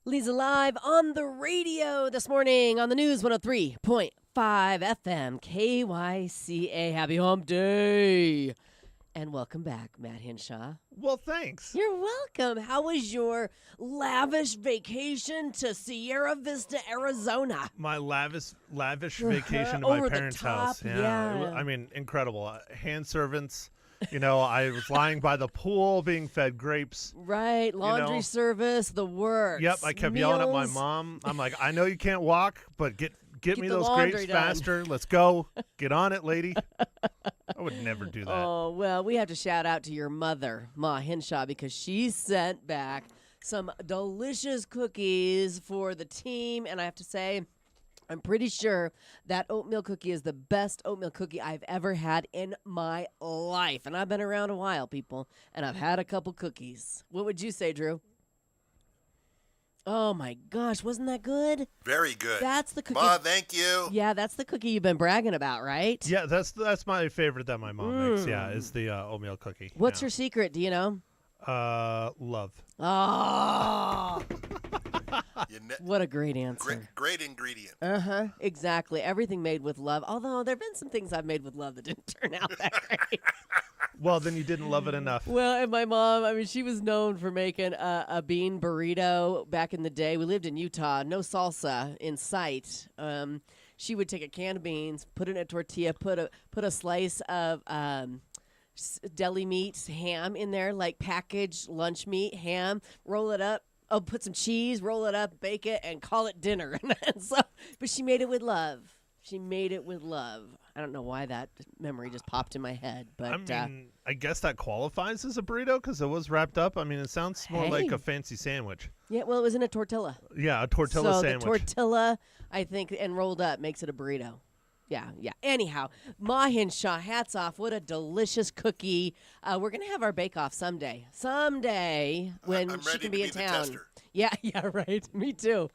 Leza live on the radio this morning on the news 103.5 FM KYCA. Happy Hump Day. And welcome back, Matt Hinshaw. Well, thanks. You're welcome. How was your lavish vacation to Sierra Vista, Arizona? My lavish vacation to Over my the parents' top, house. yeah. I mean, incredible. Hand servants. You know, I was lying by the pool being fed grapes. Right. Laundry service, the works. Yep. I kept yelling at my mom. I'm like, I know you can't walk, but get me those grapes faster. Let's go. Get on it, lady. I would never do that. Oh, well, we have to shout out to your mother, Ma Hinshaw, because she sent back some delicious cookies for the team. And I have to say, I'm pretty sure that oatmeal cookie is the best oatmeal cookie I've ever had in my life. And I've been around a while, people, and I've had a couple cookies. What would you say, Drew? Oh, my gosh. Wasn't that good? Very good. That's the cookie. Ma, thank you. Yeah, that's the cookie you've been bragging about, right? Yeah, that's my favorite that my mom makes. Yeah, is the oatmeal cookie. What's your secret? Do you know? Love. Oh, what a great answer. Great ingredient. Uh-huh, exactly. Everything made with love. Although there have been some things I've made with love that didn't turn out that great. Well, then you didn't love it enough. Well, and my mom, I mean, she was known for making a bean burrito back in the day. We lived in Utah, no salsa in sight. She would take a can of beans, put it in a tortilla, put a slice of deli meat, ham in there, like packaged lunch meat, ham, roll it up. Oh, put some cheese, roll it up, bake it, and call it dinner. But she made it with love. She made it with love. I don't know why that memory just popped in my head, but I mean, I guess that qualifies as a burrito because it was wrapped up. I mean, it sounds more like a fancy sandwich. Yeah, well, it was in a tortilla. Yeah, a tortilla sandwich. So the tortilla, I think, and rolled up makes it a burrito. Yeah. Anyhow, Ma Hinshaw, hats off. What a delicious cookie. We're going to have our bake-off someday. Someday when I'm she ready can to be in the town. tester. Yeah, right. Me too.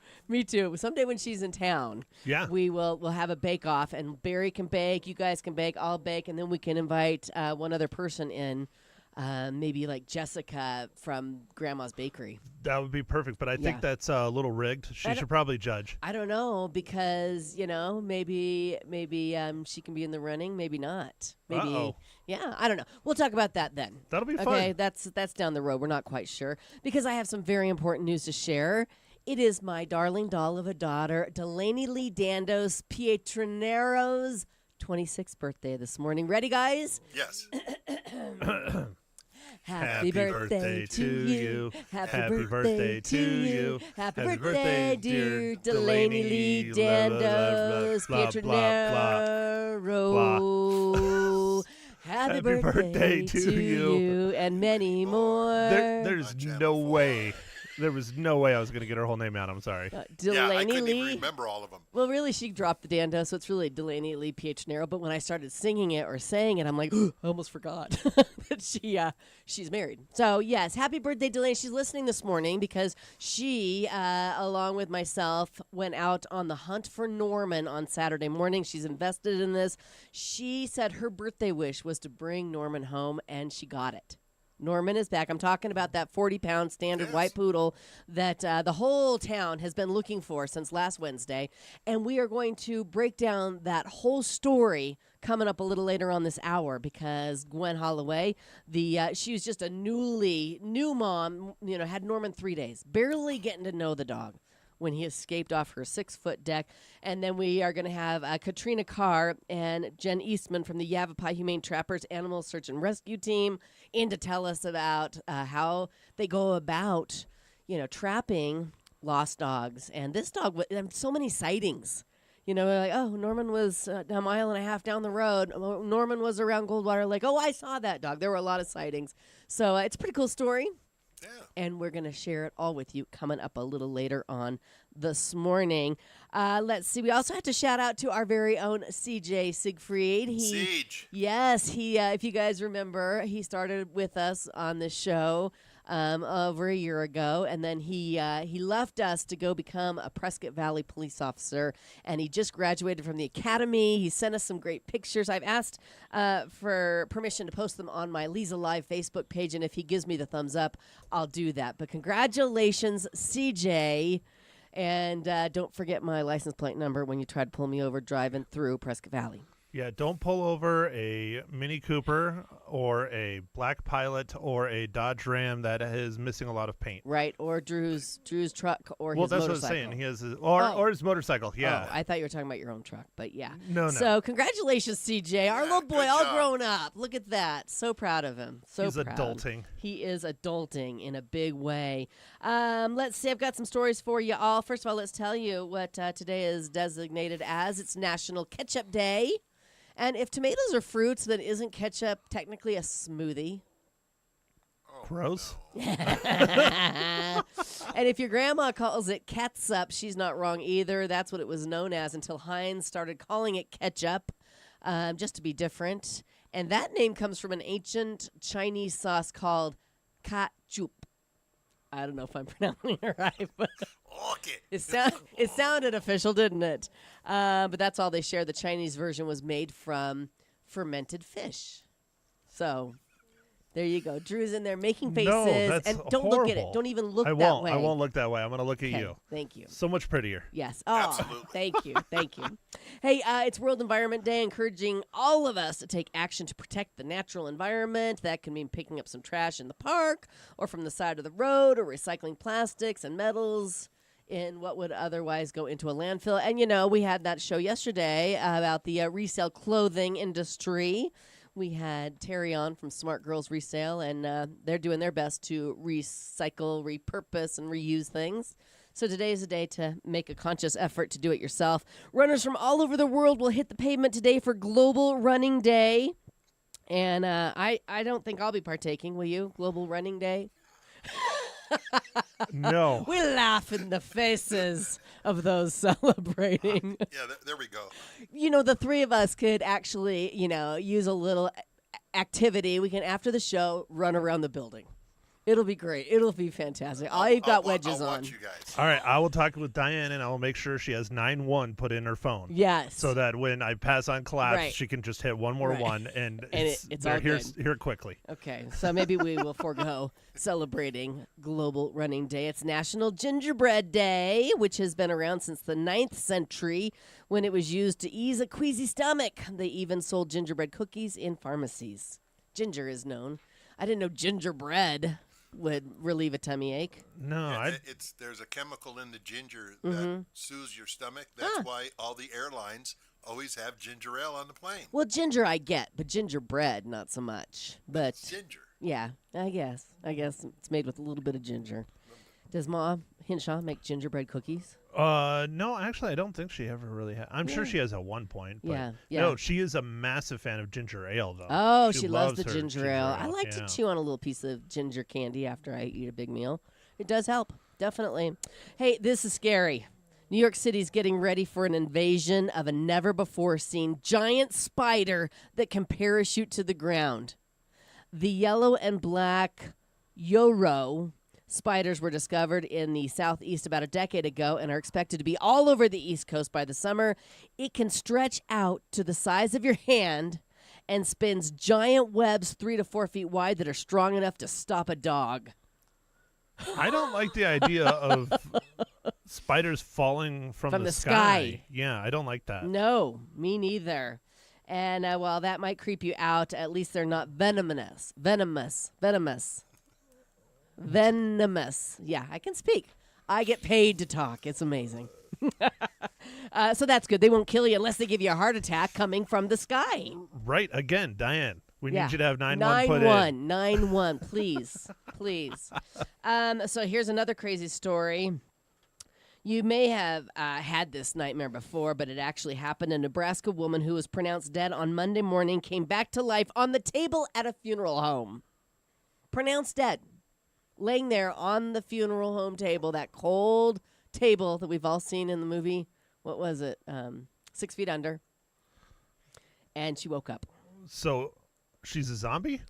Someday when she's in town, we'll have a bake-off, and Barry can bake, you guys can bake, I'll bake, and then we can invite one other person in, maybe like Jessica from Grandma's Bakery. That would be perfect, but I think that's a little rigged. She should probably judge. I don't know, because, maybe she can be in the running, maybe not. Maybe. Uh-oh. Yeah, I don't know. We'll talk about that then. That'll be fun. Okay, that's down the road. We're not quite sure, because I have some very important news to share. It is my darling doll of a daughter, Delaney Lee Dandos Pietronero's 26th birthday this morning. Ready, guys? Yes. Happy birthday to you. Happy birthday to you. Happy birthday, dear Delaney Lee Dandos Pietronero. Happy birthday to you and many more. There's no way. There was no way I was going to get her whole name out. I'm sorry. Delaney I couldn't Lee. even remember all of them. Well, really, she dropped the Dando, so it's really Delaney Lee Pietroneiro. But when I started singing it or saying it, I'm like, I almost forgot that she's married. So, yes, happy birthday, Delaney. She's listening this morning because she, along with myself, went out on the hunt for Norman on Saturday morning. She's invested in this. She said her birthday wish was to bring Norman home, and she got it. Norman is back. I'm talking about that 40-pound standard white poodle that the whole town has been looking for since last Wednesday. And we are going to break down that whole story coming up a little later on this hour, because Gwen Holloway, she was just a new mom, had Norman 3 days, barely getting to know the dog when he escaped off her 6-foot deck. And then we are going to have Katrina Carr and Jen Eastman from the Yavapai Humane Trappers Animal Search and Rescue Team in to tell us about how they go about, trapping lost dogs. And this dog, so many sightings. Like, Norman was a mile and a half down the road. Norman was around Goldwater Lake. Oh, I saw that dog. There were a lot of sightings. So it's a pretty cool story. Yeah. And we're going to share it all with you coming up a little later on this morning. Let's see. We also have to shout out to our very own CJ Siegfried. Siege. Yes. He, if you guys remember, he started with us on the show over a year ago, and then he left us to go become a Prescott Valley police officer, and he just graduated from the academy. He sent us some great pictures. I've asked for permission to post them on my Leza Live Facebook page, and if he gives me the thumbs up, I'll do that. But congratulations, CJ. And don't forget my license plate number when you try to pull me over driving through Prescott Valley. Yeah, don't pull over a Mini Cooper or a Black Pilot or a Dodge Ram that is missing a lot of paint. Right, or Drew's truck or well, his motorcycle. Well, that's what I'm saying. He has or his motorcycle. Yeah. Oh, I thought you were talking about your own truck, but yeah. No. So congratulations, CJ. Our little boy, good all job. grown up. Look at that. So proud of him. He's proud. adulting. He is adulting in a big way. Let's see. I've got some stories for you all. First of all, let's tell you what today is designated as. It's National Ketchup Day. And if tomatoes are fruits, then isn't ketchup technically a smoothie? Oh, Gross. no. And if your grandma calls it catsup, she's not wrong either. That's what it was known as until Heinz started calling it ketchup, just to be different. And that name comes from an ancient Chinese sauce called ketchup. I don't know if I'm pronouncing it right, but Okay. it sounded official, didn't it? But that's all they share. The Chinese version was made from fermented fish. So there you go. Drew's in there making faces. No, that's and don't look at it. horrible. Don't even look I that won't. way. I won't look that way. I'm going to look at Okay, you. thank you. So much prettier. Yes. Oh, Absolutely. thank you. Thank you. Hey, it's World Environment Day, encouraging all of us to take action to protect the natural environment. That can mean picking up some trash in the park or from the side of the road or recycling plastics and metals in what would otherwise go into a landfill. And, you know, we had that show yesterday about the resale clothing industry. We had Terry on from Smart Girls Resale, and they're doing their best to recycle, repurpose, and reuse things. So today is a day to make a conscious effort to do it yourself. Runners from all over the world will hit the pavement today for Global Running Day. And I don't think I'll be partaking. Will you? Global Running Day? No. We laugh in the faces of those celebrating. Yeah, there we go. You know, the three of us could actually, use a little activity. We can, after the show, run around the building. It'll be great. It'll be fantastic. I've got wedges I'll on. watch you guys. All right, I will talk with Diane, and I will make sure she has 9-1 put in her phone. Yes. So that when I pass on collapse, Right. she can just hit one more Right. one, and it's they're all here quickly. Okay, so maybe we will forego celebrating Global Running Day. It's National Gingerbread Day, which has been around since the 9th century when it was used to ease a queasy stomach. They even sold gingerbread cookies in pharmacies. Ginger is known. I didn't know gingerbread would relieve a tummy ache. No, Yeah, there's a chemical in the ginger that soothes your stomach. That's why all the airlines always have ginger ale on the plane. Well, ginger I get, but gingerbread not so much. But Ginger. yeah, I guess it's made with a little bit of ginger. Does Ma Hinshaw make gingerbread cookies? no, actually, I don't think she ever really had. I'm sure she has at one point. But Yeah. No, she is a massive fan of ginger ale, though. Oh, she loves the her ginger ale. I like yeah. to chew on a little piece of ginger candy after I eat a big meal. It does help, definitely. Hey, this is scary. New York City's getting ready for an invasion of a never-before-seen giant spider that can parachute to the ground. The yellow and black Yoro spiders were discovered in the southeast about a decade ago and are expected to be all over the East Coast by the summer. It can stretch out to the size of your hand and spins giant webs 3 to 4 feet wide that are strong enough to stop a dog. I don't like the idea of spiders falling from the sky. Yeah, I don't like that. No, me neither. And while that might creep you out, at least they're not venomous. Yeah, I can speak. I get paid to talk. It's amazing. So that's good. They won't kill you unless they give you a heart attack coming from the sky. Right, again, Diane. We Yeah. need you to have 9-1 put in. 9-1, please. Please. So here's another crazy story. You may have had this nightmare before, but it actually happened. A Nebraska woman who was pronounced dead on Monday morning came back to life on the table at a funeral home. Pronounced dead. Laying there on the funeral home table, that cold table that we've all seen in the movie. What was it? 6 Feet Under. And she woke up. So she's a zombie?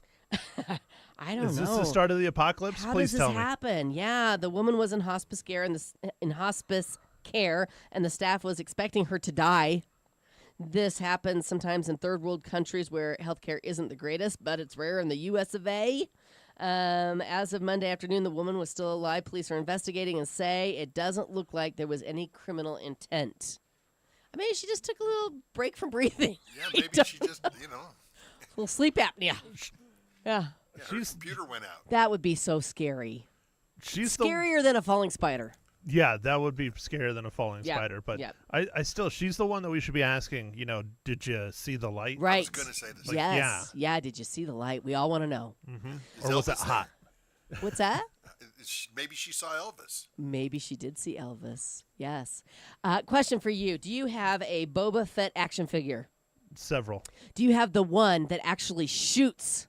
I don't know. Is this the start of the apocalypse? How Please does tell this me. happen? Yeah, the woman was in hospice care and the staff was expecting her to die. This happens sometimes in third world countries where healthcare isn't the greatest, but it's rare in the U.S. of A. As of Monday afternoon, the woman was still alive. Police are investigating and say it doesn't look like there was any criminal intent. I mean, she just took a little break from breathing. Yeah, maybe she just, a little sleep apnea. Yeah. her computer went out. That would be so scary. She's Scarier than a falling spider. Yeah, that would be scarier than a falling Yep, spider. But yep. I still, she's the one that we should be asking, did you see the light? Right. I was going to say this. Yes. Yeah. Did you see the light? We all want to know. Or was it Elvis hot? What's that? Maybe she saw Elvis. Maybe she did see Elvis. Yes. Question for you. Do you have a Boba Fett action figure? Several. Do you have the one that actually shoots?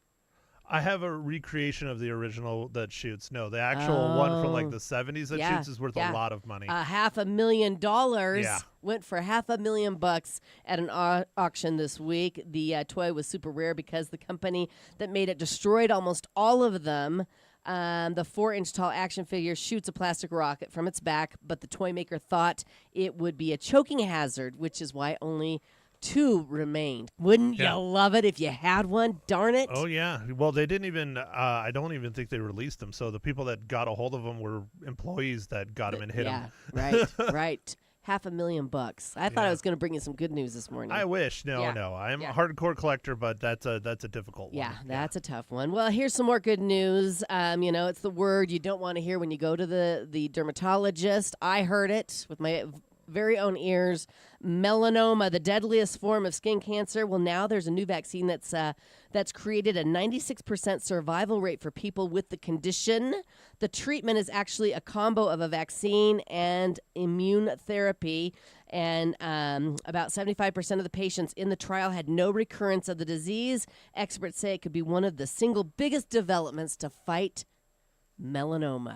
I have a recreation of the original that shoots. No, the actual one from like the 70s that shoots is worth a lot of money. $500,000 Yeah. went for $500,000 at an auction this week. The toy was super rare because the company that made it destroyed almost all of them. The 4-inch tall action figure shoots a plastic rocket from its back, but the toy maker thought it would be a choking hazard, which is why only 2 remained. Wouldn't you love it if you had one? Darn it. Oh, yeah. Well, they didn't even, I don't even think they released them. So the people that got a hold of them were employees that got them and hit them. Right, right. $500,000. I thought I was going to bring you some good news this morning. I wish. No. I'm a hardcore collector, but that's a difficult one. Yeah, that's a tough one. Well, here's some more good news. It's the word you don't want to hear when you go to the dermatologist. I heard it with my very own ears. Melanoma, the deadliest form of skin cancer. Well, now there's a new vaccine that's created a 96% survival rate for people with the condition. The treatment is actually a combo of a vaccine and immune therapy. And about 75% of the patients in the trial had no recurrence of the disease. Experts say it could be one of the single biggest developments to fight melanoma.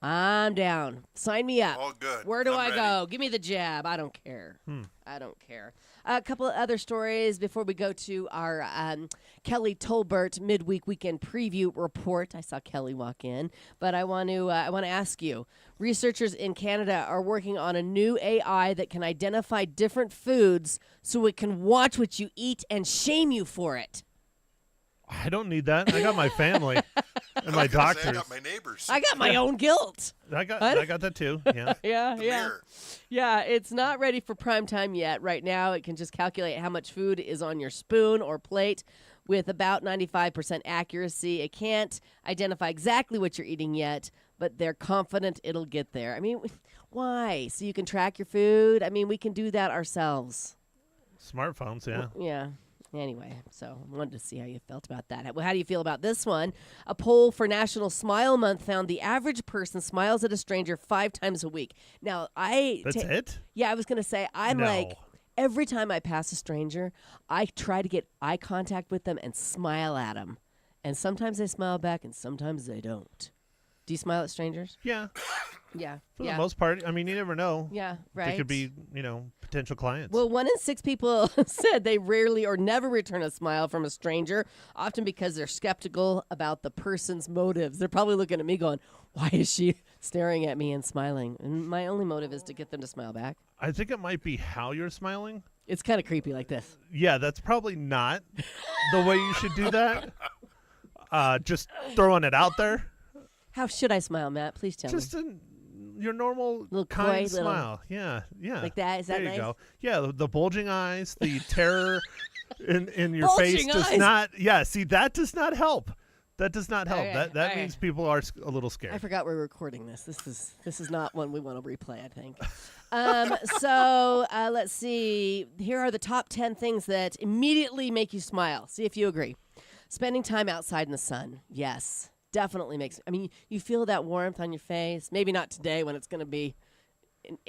I'm down. Sign me up. All good. Where do I'm I ready. go? Give me the jab. I don't care. I don't care. A couple of other stories before we go to our Kelly Tolbert midweek weekend preview report. I saw Kelly walk in, but I want to ask you. Researchers in Canada are working on a new AI that can identify different foods so it can watch what you eat and shame you for it. I don't need that. I got my family and my doctors. I got my neighbors. I got my own guilt. I got that too. Yeah. Yeah, The yeah. mirror. Yeah, it's not ready for prime time yet. Right now, it can just calculate how much food is on your spoon or plate with about 95% accuracy. It can't identify exactly what you're eating yet, but they're confident it'll get there. I mean, why? So you can track your food? I mean, we can do that ourselves. Smartphones, yeah. Yeah. Anyway, so I wanted to see how you felt about that. Well, how do you feel about this one? A poll for National Smile Month found the average person smiles at a stranger 5 times a week. Now, That's it? Yeah, I was going to say, I'm No. like, every time I pass a stranger, I try to get eye contact with them and smile at them. And sometimes they smile back and sometimes they don't. Do you smile at strangers? Yeah. Yeah. For the most part. I mean, you never know. Yeah, right. They could be, potential clients. Well, 1 in 6 people said they rarely or never return a smile from a stranger, often because they're skeptical about the person's motives. They're probably looking at me going, why is she staring at me and smiling? And my only motive is to get them to smile back. I think it might be how you're smiling. It's kind of creepy like this. Yeah, that's probably not the way you should do that. Just throwing it out there. How should I smile, Matt? Please tell me. Just your normal Little kind coy little- smile. Yeah. Like that? Is that there nice? you go. Yeah, the bulging eyes, the terror in your Bulging face does eyes. not. Yeah, see, that does not help. That does not help. Okay, That okay. means people are a little scared. I forgot we're recording this. This is not one we want to replay, I think. So let's see. Here are the top 10 things that immediately make you smile. See if you agree. Spending time outside in the sun. Yes, definitely makes. I mean, you feel that warmth on your face. Maybe not today when it's going to be,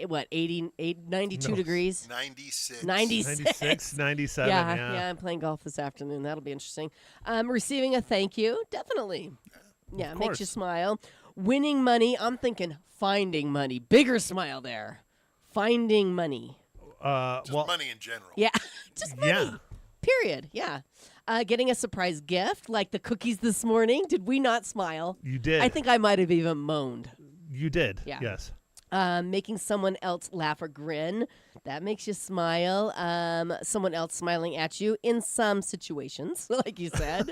92 No. degrees? 96. 96, 97, Yeah, I'm playing golf this afternoon. That'll be interesting. Receiving a thank you, definitely. Yeah, it makes you course. smile. Winning money, I'm thinking finding money. Bigger smile there. Finding money. Just well, money in general. Yeah, just money. yeah. Period. Yeah. getting a surprise gift like the cookies this morning. Did we not smile? You did. I think I might have even moaned. You did. Yeah. Yes. Making someone else laugh or grin. That makes you smile. Someone else smiling at you in some situations, like you said.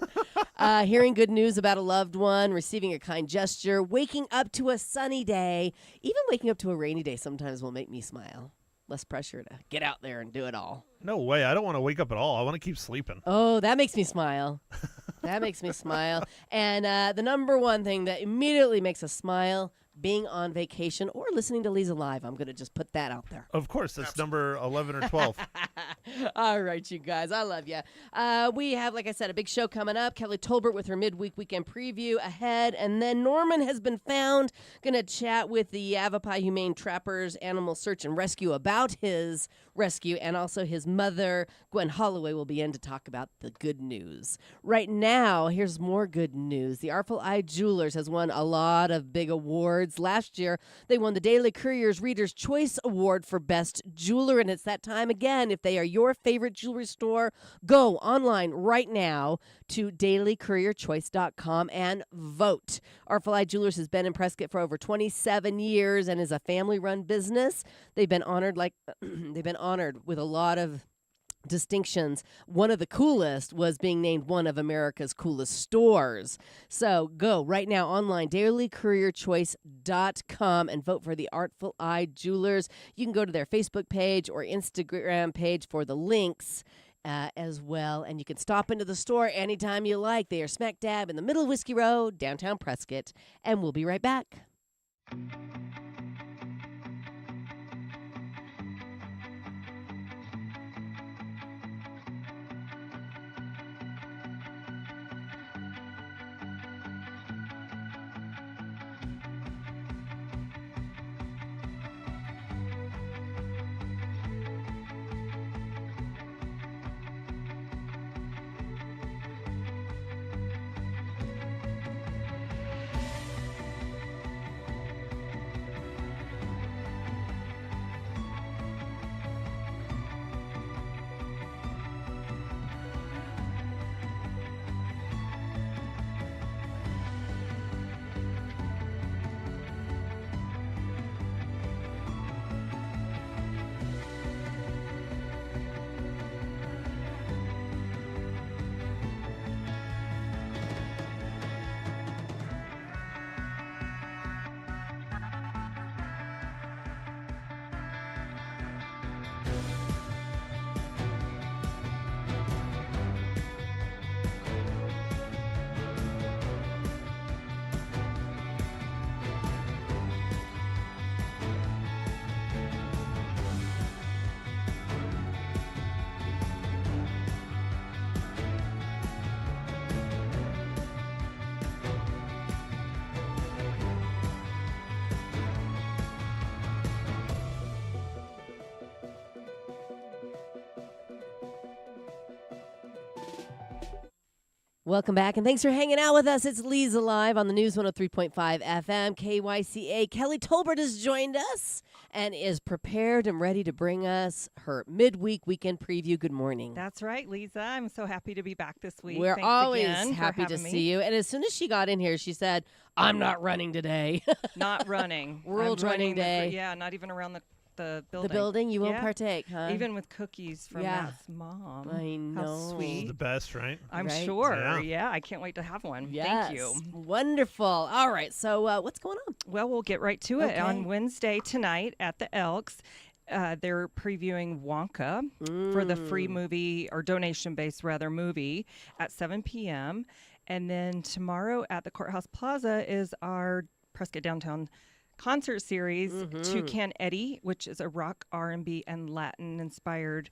Hearing good news about a loved one, receiving a kind gesture, waking up to a sunny day. Even waking up to a rainy day sometimes will make me smile. Less pressure to get out there and do it all. No way. I don't want to wake up at all. I want to keep sleeping. Oh, that makes me smile. That makes me smile. And the number one thing that immediately makes us smile, being on vacation or listening to Leza Live. I'm going to just put that out there. Of course. That's number 11 or 12. All right, you guys. I love you. We have, like I said, a big show coming up. Kelly Tolbert with her midweek weekend preview ahead. And then Norman has been found. Going to chat with the Yavapai Humane Trappers Animal Search and Rescue about his rescue. And also his mother, Gwen Holloway, will be in to talk about the good news. Right now, here's more good news. The Artful Eye Jewelers has won a lot of big awards. Last year, they won the Daily Courier's Reader's Choice Award for Best Jeweler, and it's that time again. If they are your favorite jewelry store, go online right now to dailycourierchoice.com and vote. Artful Eye Jewelers has been in Prescott for over 27 years and is a family-run business. They've been honored with a lot of distinctions. One of the coolest was being named one of America's coolest stores. So go right now online, dailycourierchoice.com, and vote for the Artful Eye Jewelers. You can go to their Facebook page or Instagram page for the links as well. And you can stop into the store anytime you like. They are smack dab in the middle of Whiskey Road, downtown Prescott. And we'll be right back. Welcome back, and thanks for hanging out with us. It's Leza Live on the News 103.5 FM, KYCA. Kelly Tolbert has joined us and is prepared and ready to bring us her midweek weekend preview. Good morning. That's right, Leza. I'm so happy to be back this week. We're Thanks always again happy for to having see me. you. And as soon as she got in here, she said, I'm not running today. Not running. World I'm Running Day. Yeah, not even around the building. The building, you won't Yeah. partake, huh? Even with cookies from Yeah. Matt's mom. I know. How sweet. The best, right? I'm Right? sure. Yeah. Yeah, I can't wait to have one. Yes. Thank you. Wonderful. All right. So what's going on? Well, we'll get right to it. Okay. On Wednesday tonight at the Elks, they're previewing Wonka for the free movie, or donation-based rather, movie at 7 p.m. And then tomorrow at the Courthouse Plaza is our Prescott Downtown concert series, Toucan Eddie, which is a rock, R&B, and Latin-inspired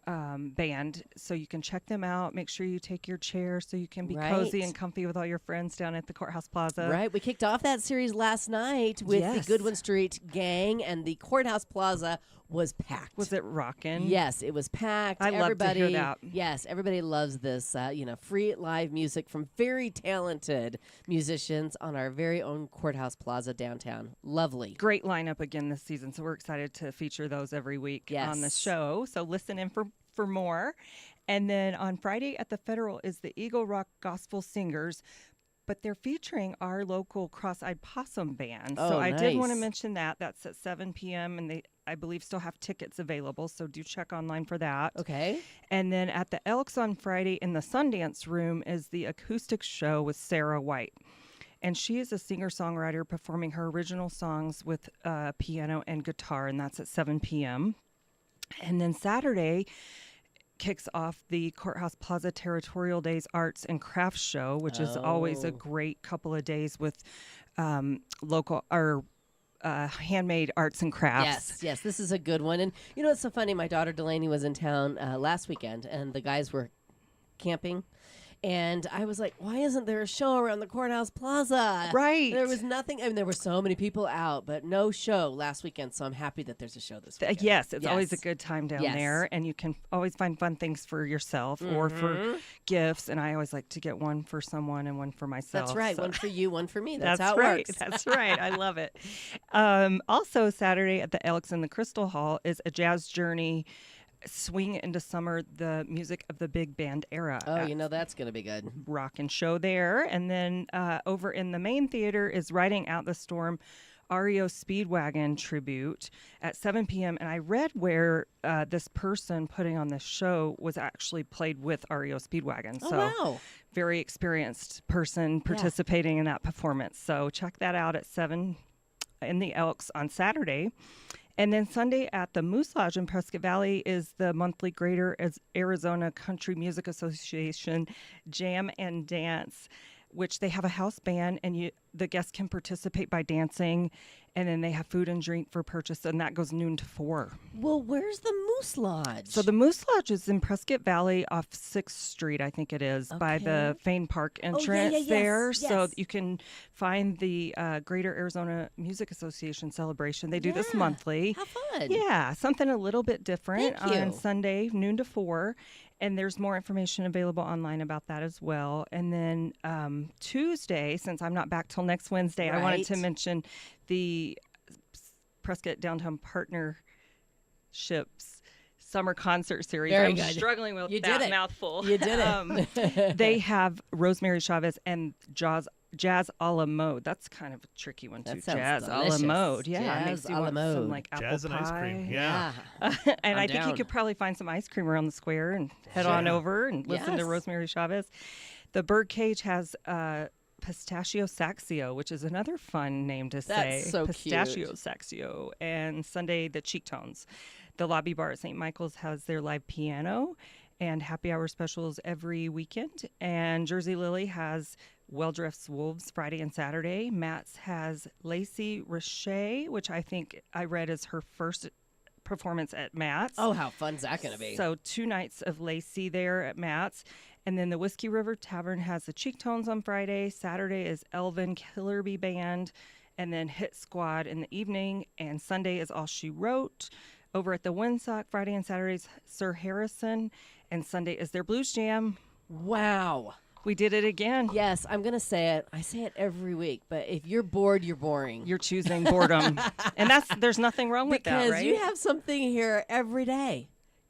band. So you can check them out. Make sure you take your chair so you can be cozy Right. and comfy with all your friends down at the Courthouse Plaza. Right. We kicked off that series last night with the Yes. Goodwin Street Gang, and the Courthouse Plaza was packed. Was it rockin'? Yes, it was packed. I love to hear everybody, that. Yes, everybody loves this, free live music from very talented musicians on our very own Courthouse Plaza downtown. Lovely. Great lineup again this season, so we're excited to feature those every week on the Yes. show. So listen in for more. And then on Friday at the Federal is the Eagle Rock Gospel Singers, but they're featuring our local Cross-Eyed Possum band. Oh, so I did want to nice. mention that. That's at 7 p.m. and they, I believe, still have tickets available. So do check online for that. Okay. And then at the Elks on Friday in the Sundance Room is the acoustic show with Sarah White. And she is a singer-songwriter performing her original songs with piano and guitar, and that's at 7 p.m. And then Saturday kicks off the Courthouse Plaza Territorial Days Arts and Crafts Show, which is always a great couple of days with local or handmade arts and crafts. Yes, this is a good one. And you know, it's so funny. My daughter Delaney was in town last weekend, and the guys were camping. And I was like, why isn't there a show around the Courthouse Plaza? Right. There was nothing. I mean, there were so many people out, but no show last weekend. So I'm happy that there's a show this weekend. Yes, it's always a good time down Yes. there. And you can always find fun things for yourself or for gifts. And I always like to get one for someone and one for myself. That's right. so- One for you, one for me. That's how it right. works. That's right. I love it. Also, Saturday at the Elks in the Crystal Hall is a jazz journey. Swing into summer, the music of the big band era. Oh, you know that's going to be good. Rock and show there. And then over in the main theater is Riding Out the Storm, REO Speedwagon tribute at 7 p.m. And I read where this person putting on this show was actually played with REO Speedwagon. Oh, So wow. very experienced person participating in that performance. So check that out at 7 in the Elks on Saturday. And then Sunday at the Moose Lodge in Prescott Valley is the monthly Greater Arizona Country Music Association Jam and Dance, which they have a house band, and the guests can participate by dancing, and then they have food and drink for purchase, and that goes noon to 4. Well, where's the Moose Lodge? So the Moose Lodge is in Prescott Valley off 6th Street, I think it is, by the Fane Park entrance yes, there. So yes. you can find the Greater Arizona Music Association celebration. They do this monthly. How fun. Yeah, something a little bit different Thank you. on Sunday, noon to 4. And there's more information available online about that as well. And then Tuesday, since I'm not back till next Wednesday, I wanted to Right. mention the Prescott Downtown Partnerships Summer Concert Series. Very I'm good. struggling with You that did it. mouthful. You did it. They have Rosemary Chavez and Jazz a la mode. That's kind of a tricky one, too. That sounds Jazz delicious. a la mode. Yeah, it Jazz makes you a la want some mode. like apple Jazz and ice pie. cream. Yeah. And I'm I think you down. could probably find some ice cream around the square and head on over and listen to Yes. Rosemary Chavez. The Birdcage has Pistachio Saxio, which is another fun name to say. That's so Pistachio cute. Saxio. And Sunday, the Cheek Tones. The Lobby Bar at St. Michael's has their live piano and happy hour specials every weekend. And Jersey Lily has Well Dressed Wolves Friday and Saturday. Matt's has Lacey Richey, which I think I read is her first performance at Matt's. Oh, how fun's that going to be? So 2 nights of Lacey there at Matt's. And then the Whiskey River Tavern has the Cheek Tones on Friday. Saturday is Elvin Killerby Band. And then Hit Squad in the evening. And Sunday is All She Wrote. Over at the Windsock, Friday and Saturdays, Sir Harrison. And Sunday is their Blues Jam. Wow. We did it again. Yes, I'm going to say it. I say it every week, but if you're bored, you're boring. You're choosing boredom. And there's nothing wrong with that, because right? you have something here every day.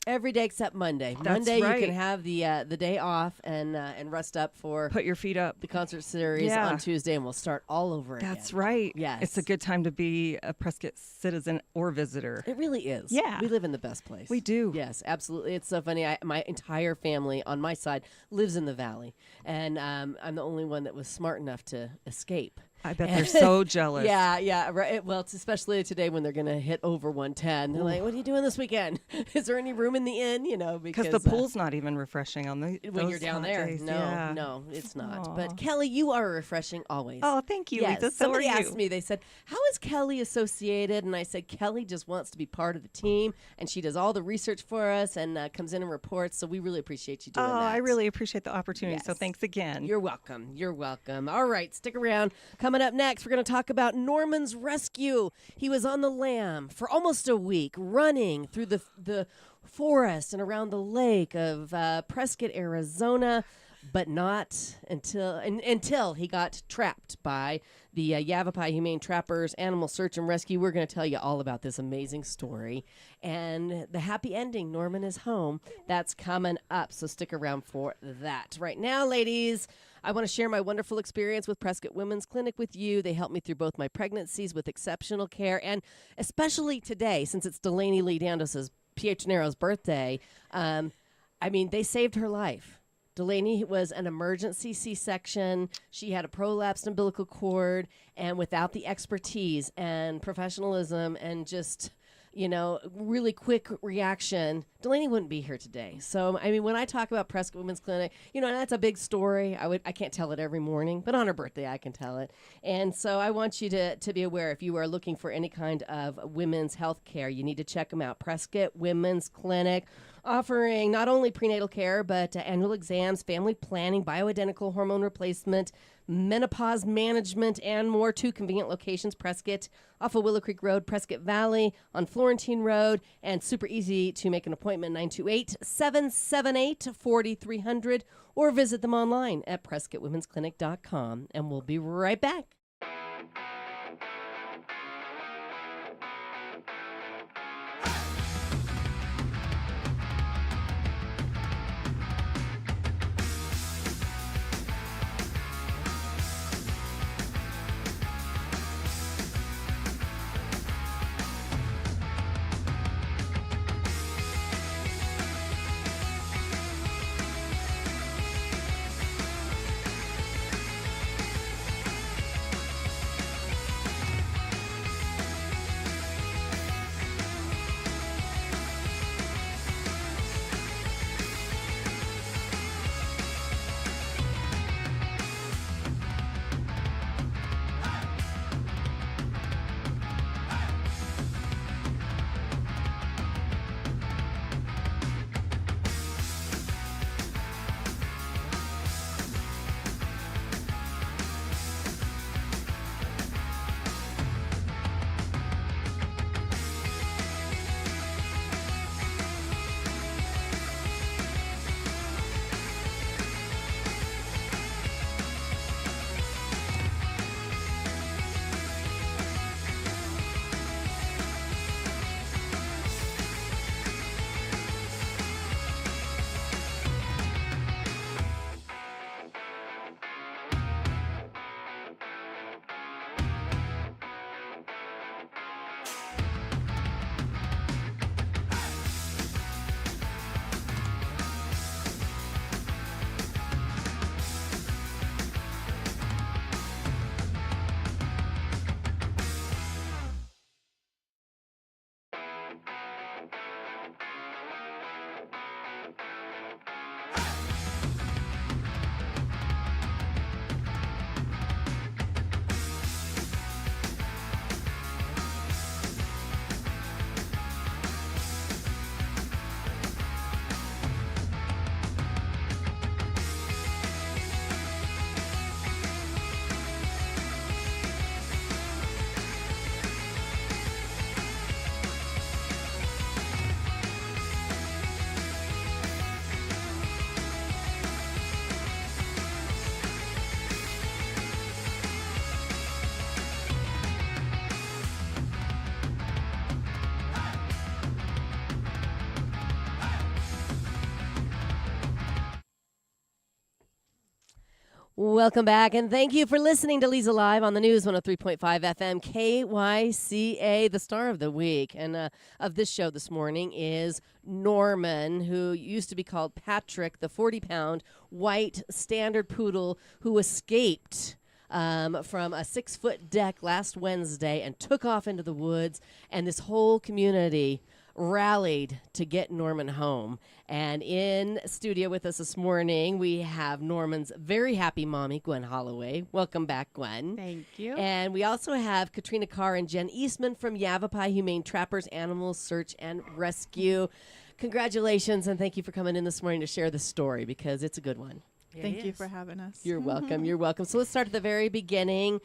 Every day except Monday. That's Monday right. you can have the day off and rest up for Put your feet up. the concert series Yeah. on Tuesday, and we'll start all over again. That's right. Yes. It's a good time to be a Prescott citizen or visitor. It really is. Yeah. We live in the best place. We do. Yes, absolutely. It's so funny. My entire family on my side lives in the valley, and I'm the only one that was smart enough to escape. I bet they're so jealous. Yeah, right. Well, it's especially today when they're going to hit over 110. They're like, "What are you doing this weekend? Is there any room in the inn?" You know, Because because the pool's not even refreshing on the when those you're down hot there. days. No, Yeah. no, it's not. Aw. But Kelly, you are refreshing always. Oh, thank you, Yes, Lisa. So somebody are you. asked me, they said, how is Kelly associated? And I said, Kelly just wants to be part of the team, and she does all the research for us and comes in and reports, so we really appreciate you doing Oh, that. I really appreciate the opportunity. So Yes. thanks again. You're welcome. You're welcome. All right, stick around. Coming up next, we're going to talk about Norman's rescue. He was on the lam for almost a week, running through the forest and around the lake of Prescott, Arizona. but not until he got trapped by the Yavapai Humane Trappers Animal Search and Rescue. We're going to tell you all about this amazing story. And the happy ending, Norman is home, that's coming up. So stick around for that. Right now, ladies, I want to share my wonderful experience with Prescott Women's Clinic with you. They helped me through both my pregnancies with exceptional care, and especially today, since it's Delaney Lee Dandos's PH Nero's birthday, they saved her life. Delaney was an emergency C-section. She had a prolapsed umbilical cord, and without the expertise and professionalism and just, really quick reaction, Delaney wouldn't be here today. So, when I talk about Prescott Women's Clinic, that's a big story. I can't tell it every morning, but on her birthday, I can tell it. And so I want you to be aware, if you are looking for any kind of women's health care, you need to check them out. Prescott Women's Clinic, offering not only prenatal care, but annual exams, family planning, bioidentical hormone replacement, menopause management, and more. 2 convenient locations: Prescott off of Willow Creek Road, Prescott Valley on Florentine Road, and super easy to make an appointment, 928-778-4300, or visit them online at PrescottWomen'sClinic.com. And we'll be right back. Welcome back, and thank you for listening to Leza Live on the News 103.5 FM KYCA. The star of the week and of this show this morning is Norman, who used to be called Patrick, the 40-pound white standard poodle who escaped from a 6-foot deck last Wednesday and took off into the woods, and this whole community rallied to get Norman home. And in studio with us this morning, we have Norman's very happy mommy, Gwen Holloway. Welcome back, Gwen. Thank you. And we also have Katrina Carr and Jen Eastman from Yavapai Humane Trappers Animal Search and Rescue. Congratulations, and thank you for coming in this morning to share this story, because it's a good one. Thank you for having us. You're welcome. You're welcome. So let's start at the very beginning.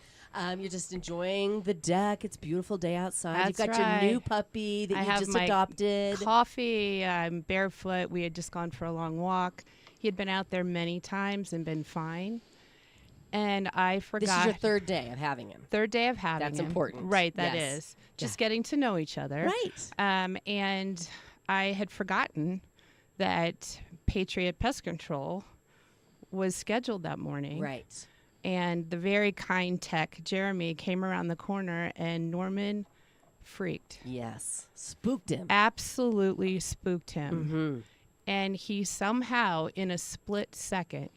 You're just enjoying the deck. It's a beautiful day outside. You've got your new puppy that you just adopted. Coffee. I'm barefoot. We had just gone for a long walk. He had been out there many times and been fine. And I forgot. This is your third day of having him. Third day of having That's him. important. Right, that Yes. is. Just getting to know each other. Right. And I had forgotten that Patriot Pest Control was scheduled that morning. Right. And the very kind tech, Jeremy, came around the corner, and Norman freaked. Yes. Spooked him. Absolutely spooked him. Mm-hmm. And he somehow, in a split second,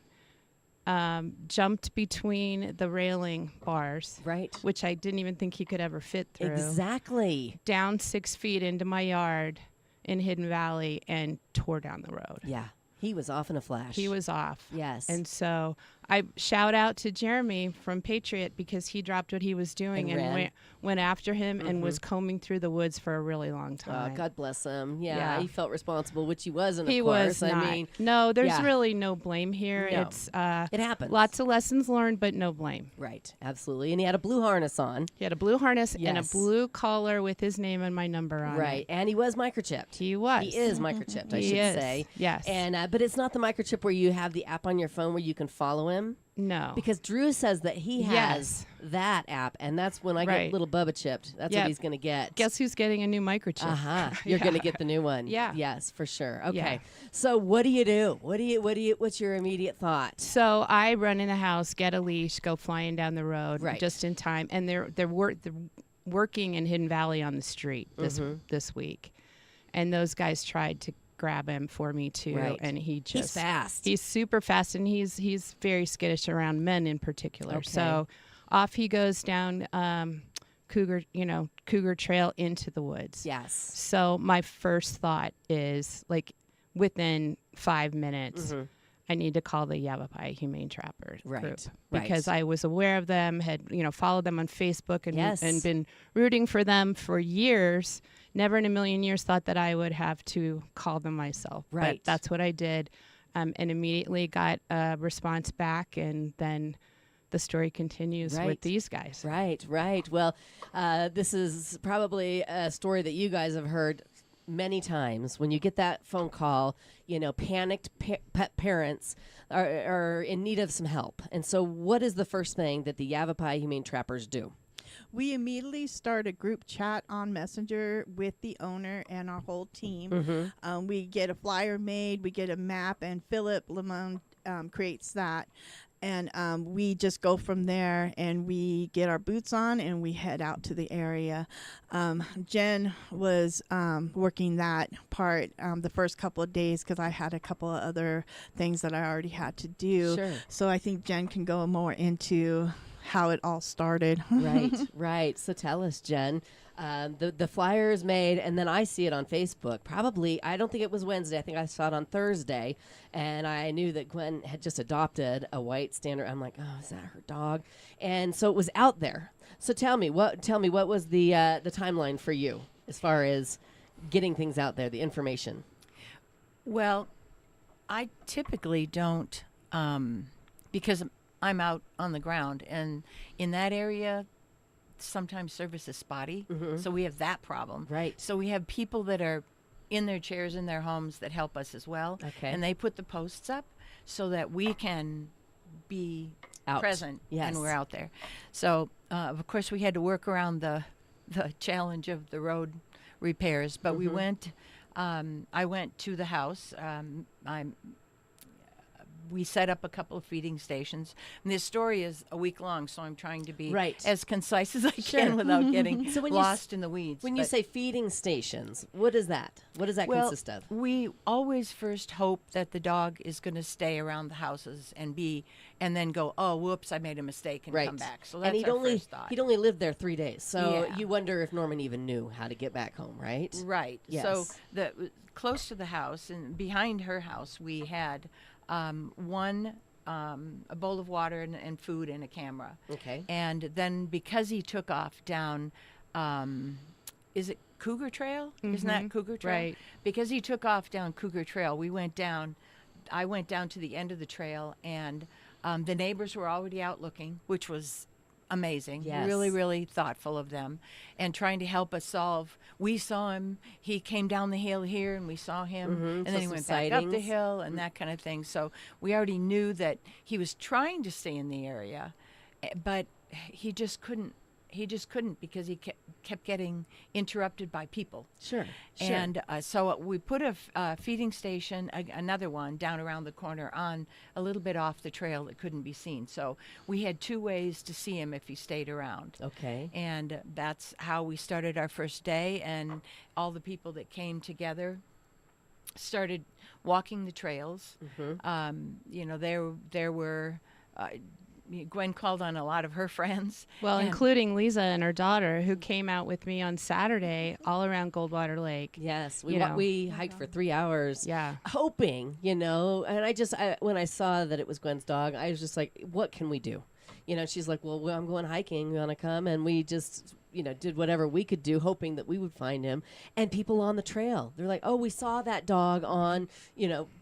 jumped between the railing bars, Right. which I didn't even think he could ever fit through. Exactly. Down 6 feet into my yard in Hidden Valley and tore down the road. Yeah. He was off in a flash. He was off. Yes. And so I shout out to Jeremy from Patriot because he dropped what he was doing And and ran. went after him and was combing through the woods for a really long time. God bless him. Yeah, Yeah. he felt responsible, which he wasn't. He of course. was not. I mean, no, there's yeah. really no blame here. No. It's it happens. lots of lessons learned, but no blame. Right. Absolutely. And he had a blue harness on. He had a blue harness and a Yes. blue collar with his name and my number on Right. it. And he was microchipped. He was. He is microchipped, I He should is. say. Yes. And but it's not the microchip where you have the app on your phone where you can follow him. No. Because Drew says that he has that app, and that's when I Right. get little Bubba chipped. That's Yep. what he's going to get. Guess who's getting a new microchip? You're going to get the new one. Yeah. Yes, for sure. Okay. Yeah. So what do you do? What's your immediate thought? So I run in the house, get a leash, go flying down the road Right. just in time, and they're working in Hidden Valley on the street this week, and those guys tried to grab him for me too, Right. and he's fast. He's super fast, and he's very skittish around men in particular. Okay. So off he goes down Cougar Trail into the woods. Yes. So my first thought is like within 5 minutes. I need to call the Yavapai Humane Trappers Right, group right. because I was aware of them, had followed them on Facebook and Yes. and been rooting for them for years. Never in a million years thought that I would have to call them myself. Right. But that's what I did, and immediately got a response back, and then the story continues Right. with these guys. Right, right. Well, this is probably a story that you guys have heard many times. When you get that phone call, panicked pet parents are in need of some help. And so what is the first thing that the Yavapai Humane Trappers do? We immediately start a group chat on Messenger with the owner and our whole team. We get a flyer made, we get a map, and Philip Lemon creates that. And we just go from there, and we get our boots on, and we head out to the area. Jen was working that part the first couple of days because I had a couple of other things that I already had to do. Sure. So I think Jen can go more into how it all started. Right, right. So tell us, Jen. The flyer is made, and then I see it on Facebook. Probably, I don't think it was Wednesday. I think I saw it on Thursday, and I knew that Gwen had just adopted a white standard. I'm like, oh, is that her dog? And so it was out there. So tell me what was the timeline for you as far as getting things out there, the information? Well, I typically don't because I'm out on the ground, and in that area, sometimes service is spotty. So we have that problem. Right. So we have people that are in their chairs in their homes that help us as well. Okay. And they put the posts up so that we can be Out. present Yes. and we're out there. So of course we had to work around the challenge of the road repairs, but we went. I went to the house. We set up a couple of feeding stations. And this story is a week long, so I'm trying to be Right. as concise as I Sure. can without getting So when you lost in the weeds. When you But- say feeding stations, what is that? What does that well, consist of? we always first hope that the dog is going to stay around the houses and then go, oh, whoops, I made a mistake and Right. come back. So that's and our first thought. he'd only lived there 3 days, so Yeah. you wonder if Norman even knew how to get back home, right? Right. Yes. So close to the house and behind her house, we had a bowl of water and food and a camera. Okay. And then because he took off down, is it Cougar Trail? Isn't that Cougar Trail? Right. Because he took off down Cougar Trail, I went down to the end of the trail, and the neighbors were already out looking, which was amazing. Yes. Really, really thoughtful of them, and trying to help us solve. We saw him. He came down the hill here, and we saw him, and So then he some went back up the sightings. hill, and that kind of thing. So we already knew that he was trying to stay in the area, but he just couldn't. He just couldn't because he kept getting interrupted by people. Sure. And so we put a feeding station, another one, down around the corner on a little bit off the trail that couldn't be seen. So we had 2 ways to see him if he stayed around. Okay. And that's how we started our first day. And all the people that came together started walking the trails. You know, there were... Gwen called on a lot of her friends. Well, and including Leza and her daughter, who came out with me on Saturday all around Goldwater Lake. Yes, You know. we hiked for 3 hours. Yeah. Hoping, and when I saw that it was Gwen's dog, I was just like, what can we do? She's like, well, I'm going hiking. You want to come? And we just, did whatever we could do, hoping that we would find him. And people on the trail, they're like, oh, we saw that dog on,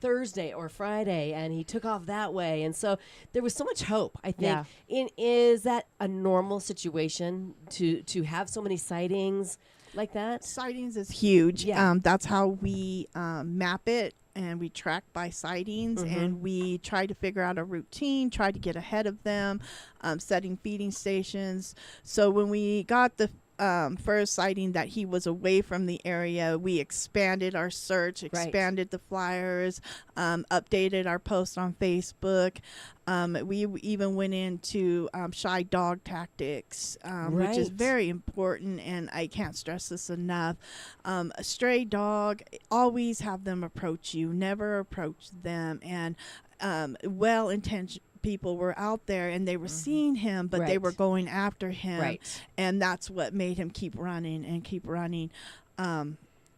Thursday or Friday, and he took off that way. And so there was so much hope, I think. Yeah. Is that a normal situation to have so many sightings like that? Sightings is huge. Yeah. That's how we map it, and we track by sightings, and we try to figure out a routine, try to get ahead of them, setting feeding stations. So when we got the first sighting that he was away from the area, we expanded our search, expanded the flyers, updated our post on Facebook. We even went into shy dog tactics, which is very important, and I can't stress this enough. A stray dog, always have them approach you, never approach them, and well-intentioned people were out there, and they were seeing him, but they were going after him, and that's what made him keep running and keep running.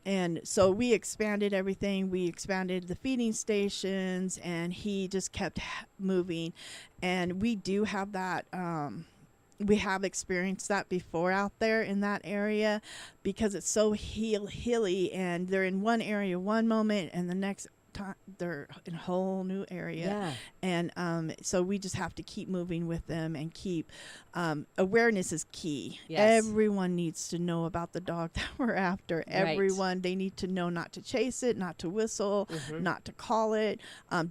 And so we expanded everything. We expanded the feeding stations, and he just kept moving. And we do have that. We have experienced that before out there in that area, because it's so hilly, and they're in one area one moment, and the next time they're in a whole new area. And so we just have to keep moving with them and keep awareness is key. Everyone needs to know about the dog that we're after. Everyone, they need to know not to chase it, not to whistle, not to call it.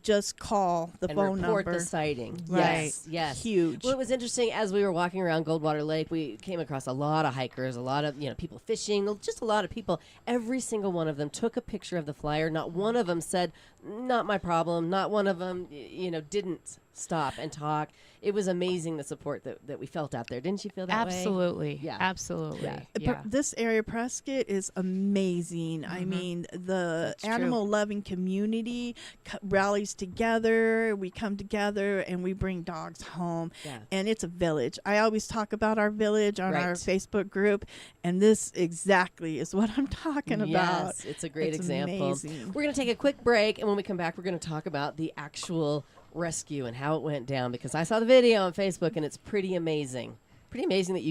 Just call the phone number. Report the sighting. Yes. Huge. Well, it was interesting as we were walking around Goldwater Lake, we came across a lot of hikers, a lot of people fishing, just a lot of people. Every single one of them took a picture of the flyer. Not one of them said, not my problem. Not one of them, didn't stop and talk. It was amazing, the support that we felt out there. Didn't you feel that way? Absolutely. Yeah. Absolutely. Yeah. Yeah. This area, Prescott, is amazing. I mean, the animal-loving community rallies together. We come together, and we bring dogs home. And it's a village. I always talk about our village on our Facebook group, and this exactly is what I'm talking about. Yes, it's a great example. Amazing. We're going to take a quick break, and when we come back, we're going to talk about the actual rescue and how it went down, because I saw the video on Facebook, and it's pretty amazing. Pretty amazing that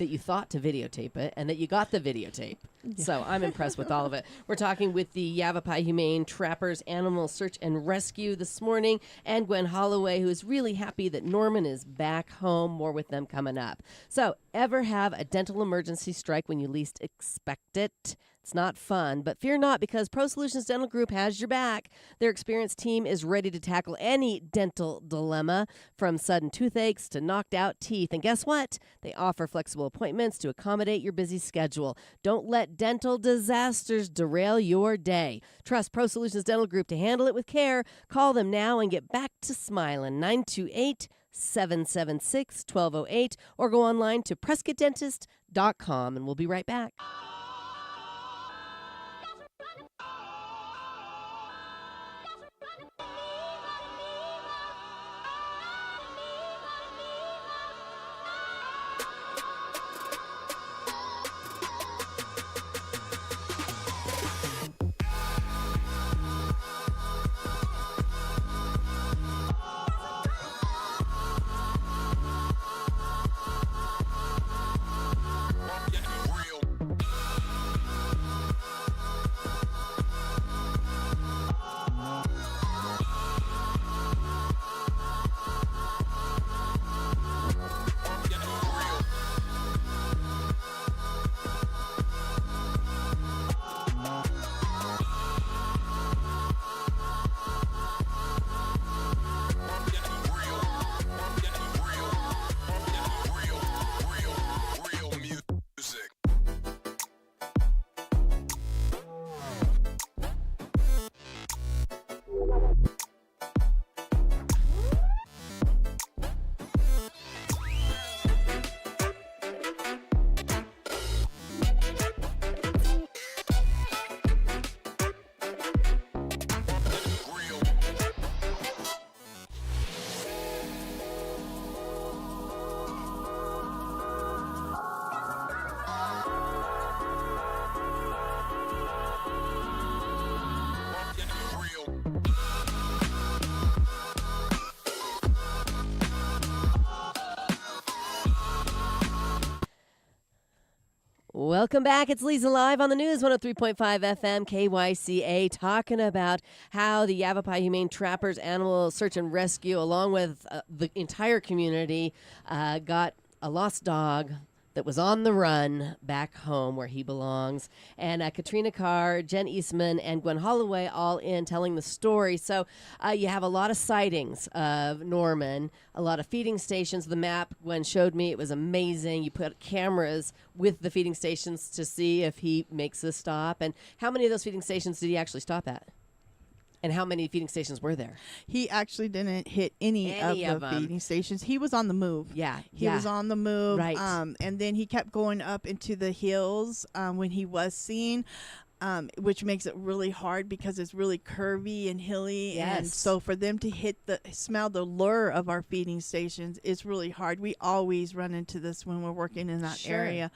you thought to videotape it and that you got the videotape. So I'm impressed with all of it. We're talking with the Yavapai Humane Trappers Animal Search and Rescue this morning, and Gwen Holloway, who is really happy that Norman is back home. More with them coming up. So, ever have a dental emergency strike when you least expect it? It's not fun, but fear not, because Pro Solutions Dental Group has your back. Their experienced team is ready to tackle any dental dilemma, from sudden toothaches to knocked out teeth. And guess what? They offer flexible appointments to accommodate your busy schedule. Don't let dental disasters derail your day. Trust Pro Solutions Dental Group to handle it with care. Call them now and get back to smiling. 928-776-1208, or go online to PrescottDentist.com, and we'll be right back. Welcome back. It's Leza Live on the News, 103.5 FM KYCA, talking about how the Yavapai Humane Trappers Animal Search and Rescue, along with the entire community, got a lost dog that was on the run back home where he belongs. And Katrina Carr, Jen Eastman, and Gwen Holloway all in telling the story. So you have a lot of sightings of Norman, a lot of feeding stations. The map Gwen showed me, it was amazing. You put cameras with the feeding stations to see if he makes a stop. And how many of those feeding stations did he actually stop at? And how many feeding stations were there? He actually didn't hit any of the feeding stations. He was on the move. Yeah. He was on the move. Right. And then he kept going up into the hills when he was seen, which makes it really hard because it's really curvy and hilly. Yes. And so for them to smell the lure of our feeding stations, it's really hard. We always run into this when we're working in that area.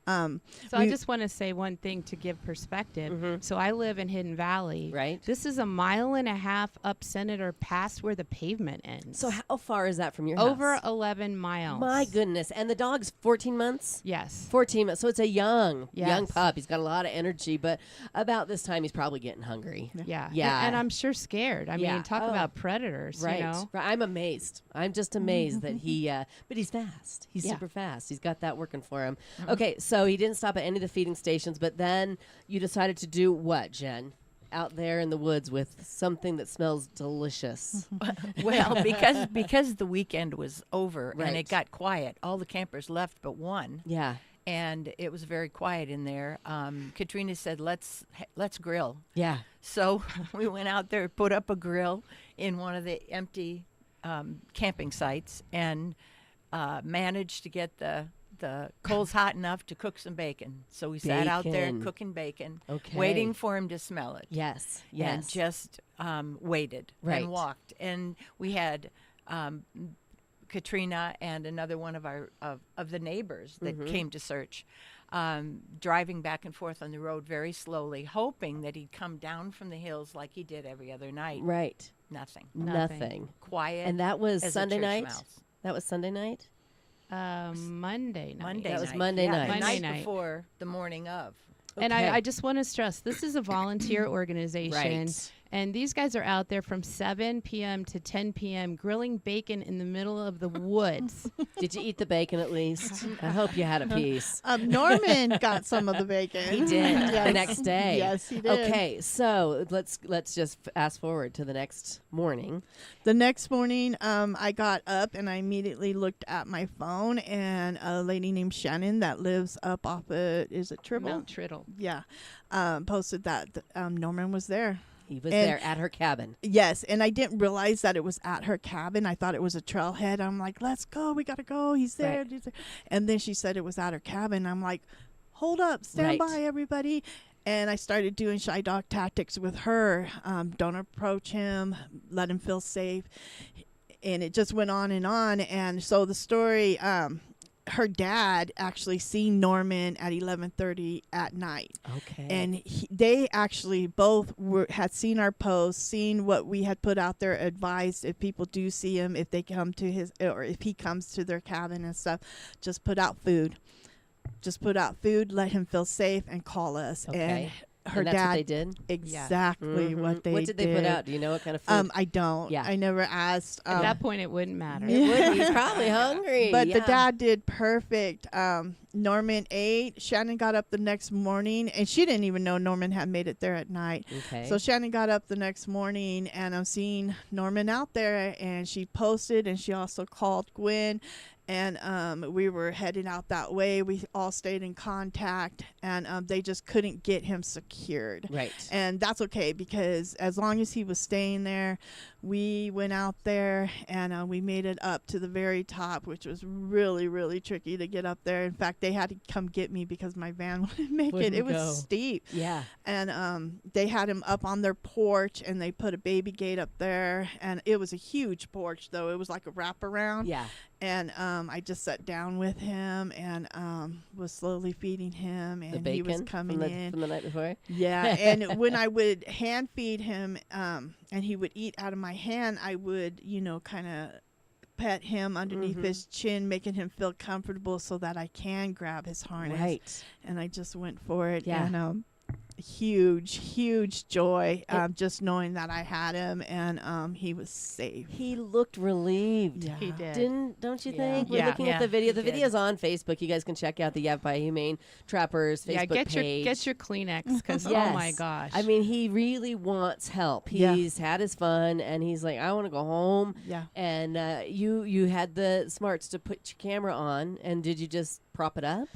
So I just want to say one thing to give perspective. Mm-hmm. So I live in Hidden Valley. Right. This is a mile and a half up Senator past where the pavement ends. So how far is that from your house? Over 11 miles. My goodness. And the dog's 14 months? Yes. 14 months. So it's a young Yes. pup. He's got a lot of energy, but about this time he's probably getting hungry. Yeah. Yeah. And I'm sure scared. I Yeah. mean, talk Oh. about predators, Right. you know? Right. I'm amazed. I'm just amazed that he, but he's fast. He's Yeah. super fast. He's got that working for him. Okay. So he didn't stop at any of the feeding stations, but then you decided to do what, Jen? Out there in the woods with something that smells delicious. Well, because the weekend was over and Right. it got quiet, all the campers left but one, Yeah. and it was very quiet in there. Katrina said, "Let's grill." Yeah. So we went out there, put up a grill in one of the empty camping sites, and managed to get the coals hot enough to cook some bacon. So we sat out there Bacon. cooking bacon, Okay. waiting for him to smell it. Yes. And Yes. just waited Right. and walked. And we had Katrina and another one of our of the neighbors that Mm-hmm. came to search, driving back and forth on the road very slowly, hoping that he'd come down from the hills like he did every other night. Right. Nothing. Nothing. Quiet. And that was as a Sunday church night? mouse. That was Sunday night? Monday night. Monday That was night. Monday Yeah, night. The Monday night night. before the morning of. And Okay. I just want to stress, this is a volunteer organization. Right. And these guys are out there from 7 p.m. to 10 p.m. grilling bacon in the middle of the woods. Did you eat the bacon at least? I hope you had a piece. Norman got some of the bacon. He did the next day. Yes, he did. Okay, so let's just fast forward to the next morning. The next morning, I got up and I immediately looked at my phone, and a lady named Shannon that lives up off of, is it Tribble? Mount Triddle. Yeah, posted that Norman was there. He was And- there at her cabin. Yes, and I didn't realize that it was at her cabin. I thought it was a trailhead. I'm like, let's go. We got to go. He's there. Right. He's there. And then she said it was at her cabin. I'm like, hold up. Stand Right. by, everybody. And I started doing shy dog tactics with her. Don't approach him. Let him feel safe. And it just went on. And so the story, her dad actually seen Norman at 11:30 at night. Okay. And they actually both had seen our post, seen what we had put out there, advised if people do see him, if they come to his, or if he comes to their cabin and stuff, just put out food. Just put out food, let him feel safe, and call us. Okay. And her and that's dad what they did? exactly Mhm. what they did. What did they put out? Do you know what kind of food? I don't. Yeah. I never asked. At that point, it wouldn't matter. It would. He's probably hungry. But the yeah. dad did perfect. Norman ate. Shannon got up the next morning, and she didn't even know Norman had made it there at night. Okay. So Shannon got up the next morning, and I'm seeing Norman out there, and she posted, and she also called Gwen, and we were heading out that way. We all stayed in contact, and they just couldn't get him secured. Right. And that's okay, because as long as he was staying there, we went out there and we made it up to the very top, which was really, really tricky to get up there. In fact, they had to come get me because my van wouldn't make Wouldn't it. It was go. steep. Yeah. And they had him up on their porch, and they put a baby gate up there. And it was a huge porch, though. It was like a wraparound. Yeah. And I just sat down with him and was slowly feeding him, The and bacon he was coming from the night before. yeah, and when I would hand feed him, and he would eat out of my hand, I would, kind of pet him underneath his chin, making him feel comfortable so that I can grab his harness. Right. And I just went for it. Yeah. And huge joy just knowing that I had him, and he was safe. He looked relieved. Yeah. He did. Don't you Yeah. think? We're Yeah. looking at the video. he The did. video's on Facebook. You guys can check out the Yavapai Humane Trappers Facebook Yeah, page. get your Kleenex because Yes. oh my gosh. I mean, he really wants help. Yeah. He's had his fun, and he's like, I want to go home. Yeah. And you had the smarts to put your camera on, and did you just prop it up?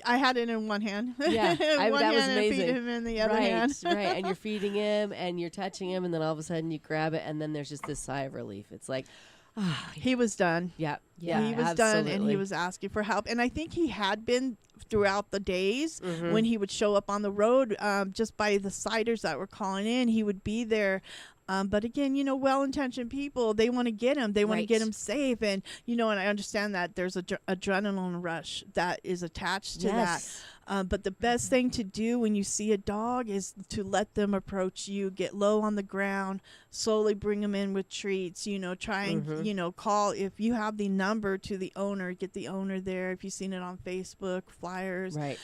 I had it in one hand. Yeah, one that was hand, and feed amazing. him in the other right, hand. right. And you're feeding him, and you're touching him, and then all of a sudden you grab it, and then there's just this sigh of relief. It's like, He was done. yeah, He was done, and absolutely. he was asking for help. And I think he had been throughout the days Mm-hmm. when he would show up on the road, just by the siders that were calling in. He would be there. But again, well-intentioned people, they want to get him. They want to Right. get him safe. And, and I understand that there's a adrenaline rush that is attached to Yes. that. But the best thing to do when you see a dog is to let them approach you, get low on the ground, slowly bring them in with treats, try and, call. If you have the number to the owner, get the owner there. If you've seen it on Facebook, flyers, Right.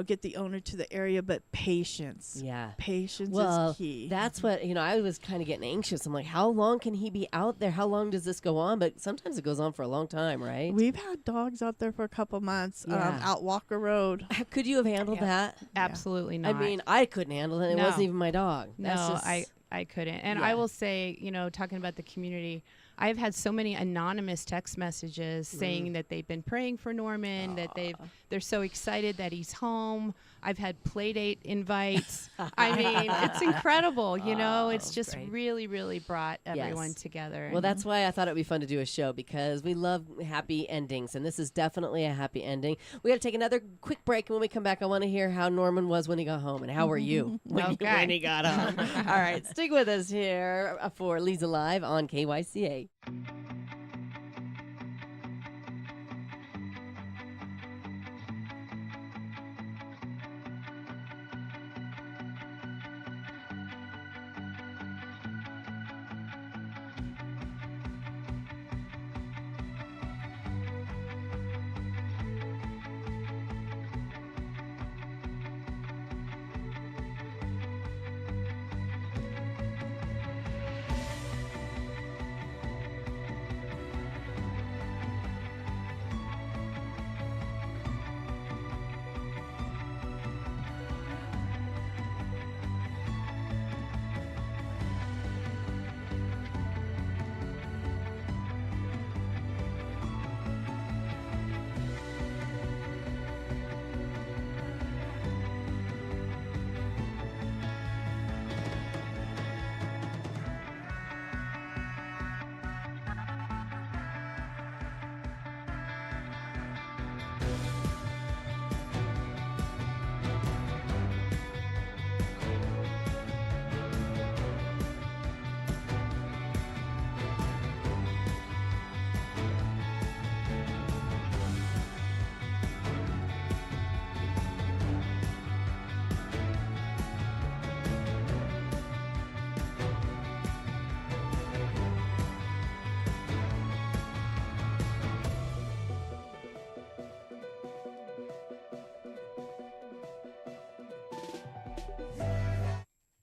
get the owner to the area. But patience. Yeah. Patience Well, is key. that's what, I was kind of getting anxious. I'm like, how long can he be out there? How long does this go on? But sometimes it goes on for a long time, right? We've had dogs out there for a couple months, Yeah. out Walker Road. Could you have handled that? Absolutely I not. mean, I couldn't handle it. It No. wasn't even my dog. That's No, just, I couldn't. And Yeah. I will say, talking about the community, I've had so many anonymous text messages saying that they've been praying for Norman, that they're so excited that he's home. I've had play date invites. I mean, it's incredible, it's just great. really, really brought everyone Yes. together. Well, that's why I thought it'd be fun to do a show, because we love happy endings, and this is definitely a happy ending. We got to take another quick break, and when we come back, I want to hear how Norman was when he got home, and how were you when he got home. All right, stick with us here for Leza Live on KYCA.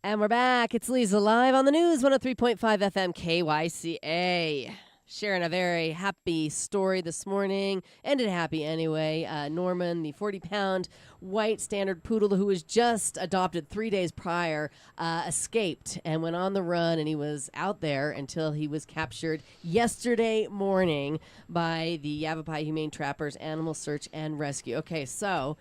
And we're back. It's Leza Live on the news, 103.5 FM KYCA. Sharing a very happy story this morning. Ended happy anyway. Norman, the 40-pound white standard poodle who was just adopted 3 days prior, escaped and went on the run, and he was out there until he was captured yesterday morning by the Yavapai Humane Trappers Animal Search and Rescue. Okay, so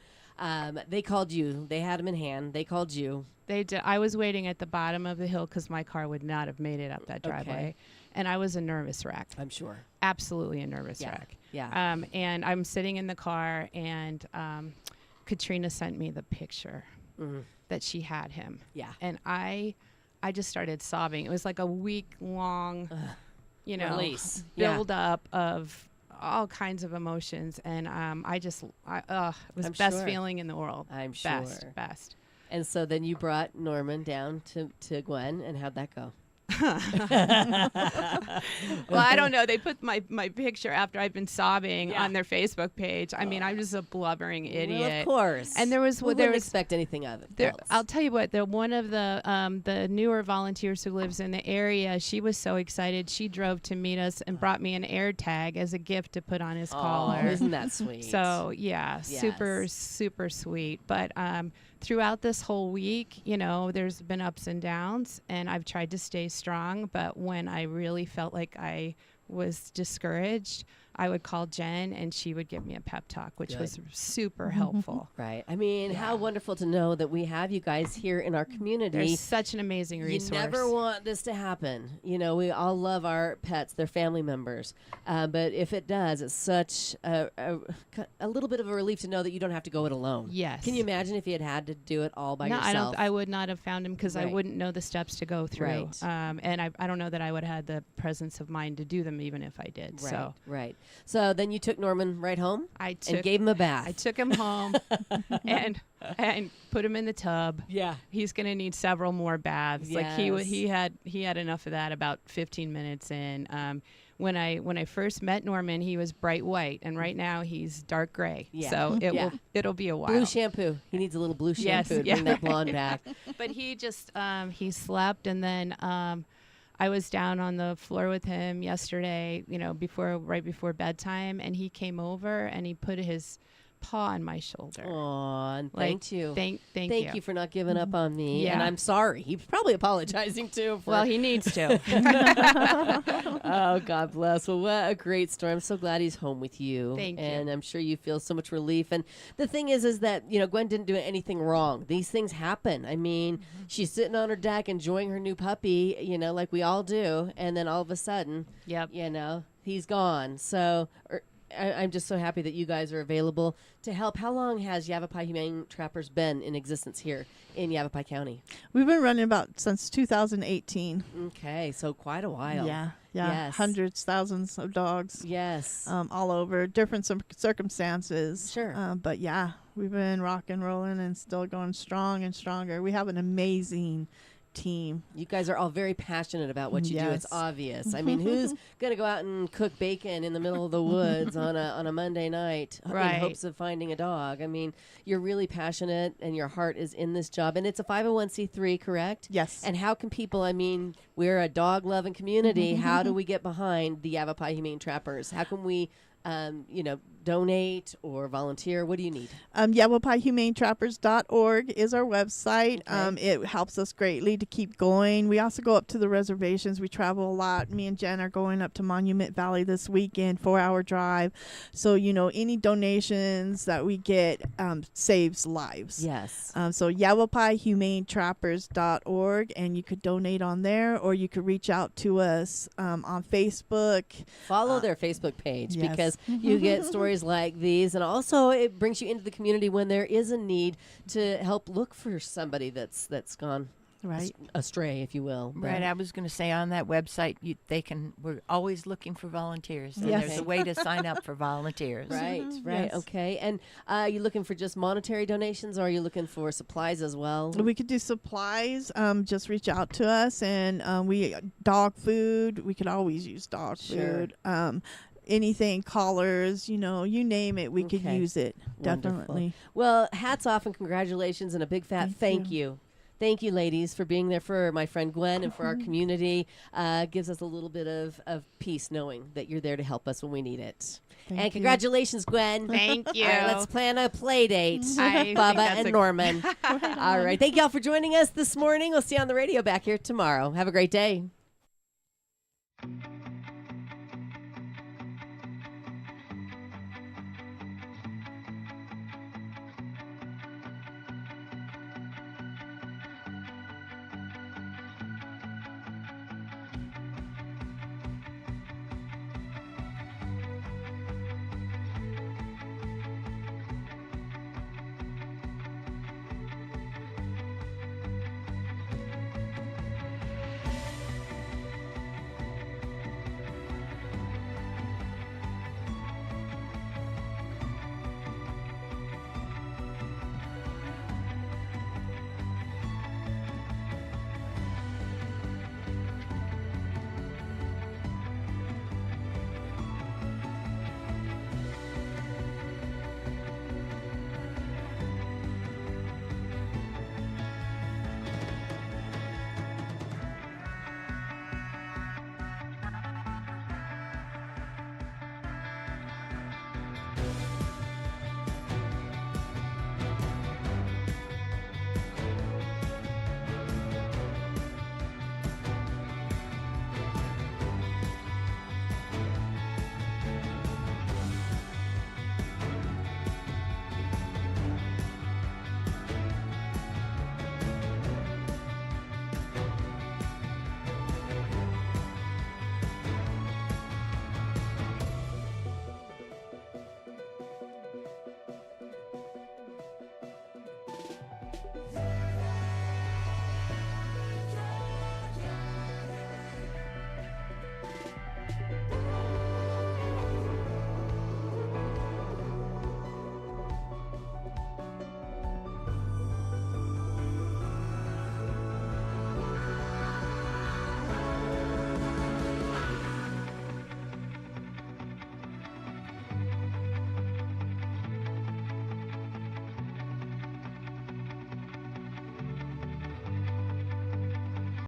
they called you. They had him in hand. They called you. They did. I was waiting at the bottom of the hill because my car would not have made it up that driveway. Okay. And I was a nervous wreck. I'm sure. Absolutely a nervous Yeah. wreck. Yeah. And I'm sitting in the car, and Katrina sent me the picture that she had him. Yeah. And I just started sobbing. It was like a week-long, Release. build up of all kinds of emotions. And it was I'm the best sure. feeling in the world. I'm Best, sure. best. And so then you brought Norman down to Gwen, and how'd that go? Well, I don't know. They put my picture after I've been sobbing on their Facebook page. I mean, I'm just a blubbering idiot. Well, of course. And there was we there wouldn't was expect anything of it. there, I'll tell you what. One of the newer volunteers who lives in the area, she was so excited. She drove to meet us and brought me an air tag as a gift to put on his collar. Isn't that sweet? So yeah, super sweet. But throughout this whole week, you know, there's been ups and downs, and I've tried to stay strong. But when I really felt like I was discouraged, I would call Jen and she would give me a pep talk, which was super helpful. Right. I mean, how wonderful to know that we have you guys here in our community. They're such an amazing resource. You never want this to happen. You know, we all love our pets, they're family members. But if it does, it's such a little bit of a relief to know that you don't have to go it alone. Yes. Can you imagine if you had to do it all by yourself? I would not have found him because I Right. wouldn't know the steps to go through. Right. And I don't know that I would have had the presence of mind to do them even if I did. Right, So right. So then you took Norman right home I and took gave him a bath. I took him home and put him in the tub. Yeah. He's going to need several more baths. Like Yes. he had enough of that about 15 minutes in. When I first met Norman, he was bright white, and right now he's dark gray. Yeah. So Yeah. it'll be a while. Blue shampoo. He needs a little blue Yes, shampoo to bring that blonde back. But he just he slept, and then I was down on the floor with him yesterday, you know, right before bedtime, and he came over and he put his paw on my shoulder. Aw, and Like, thank you. Thank Thank you for not giving up on me. Yeah. And I'm sorry. He's probably apologizing too. For Well, he needs to. Oh, God bless. Well, what a great story. I'm so glad he's home with you. Thank you. And I'm sure you feel so much relief. And the thing is that, you know, Gwen didn't do anything wrong. These things happen. I mean, she's sitting on her deck enjoying her new puppy, you know, like we all do. And then all of a sudden, Yep. you know, he's gone. So I'm just so happy that you guys are available to help. How long has Yavapai Humane Trappers been in existence here in Yavapai County? We've been running about since 2018. Okay, so quite a while. Yeah. Yes. Hundreds, thousands of dogs. Yes. All over, different circumstances. Sure. But yeah, we've been rock and rolling and still going strong and stronger. We have an amazing team. You guys are all very passionate about what you do. It's Yes. obvious. I mean, who's going to go out and cook bacon in the middle of the woods on a Monday night in Right. hopes of finding a dog? I mean, you're really passionate and your heart is in this job. And it's a 501c3, correct? Yes. And how can people, I mean, we're a dog-loving community. How do we get behind the Yavapai Humane Trappers? How can we, donate or volunteer? What do you need? YavaPaiHumaneTrappers.org is our website. Okay. It helps us greatly to keep going. We also go up to the reservations. We travel a lot. Me and Jen are going up to Monument Valley this weekend, 4-hour drive. So, you know, any donations that we get saves lives. Yes. So YavaPaiHumaneTrappers.org, and you could donate on there, or you could reach out to us on Facebook. Follow their Facebook page yes. because you get stories like these, and also it brings you into the community when there is a need to help look for somebody that's gone Right. astray, if you will. But- Right, I was going to say on that website, we're always looking for volunteers. And Yes. there's a way to sign up for volunteers. Right, right, Yes. okay. And are you looking for just monetary donations, or are you looking for supplies as well? We could do supplies. Just reach out to us, and we dog food. We could always use dog Sure. food. Anything, collars, you know, you name it, we could Okay. use it. Wonderful. Definitely. Well, hats off and congratulations and a big fat thank you. Thank you, ladies, for being there for my friend Gwen and for our community. Gives us a little bit of peace knowing that you're there to help us when we need it. Thank And you. congratulations, Gwen. Thank you. All right, let's plan a play date. I think Bubba that's and a- Norman. All right. Thank y'all for joining us this morning. We'll see you on the radio back here tomorrow. Have a great day.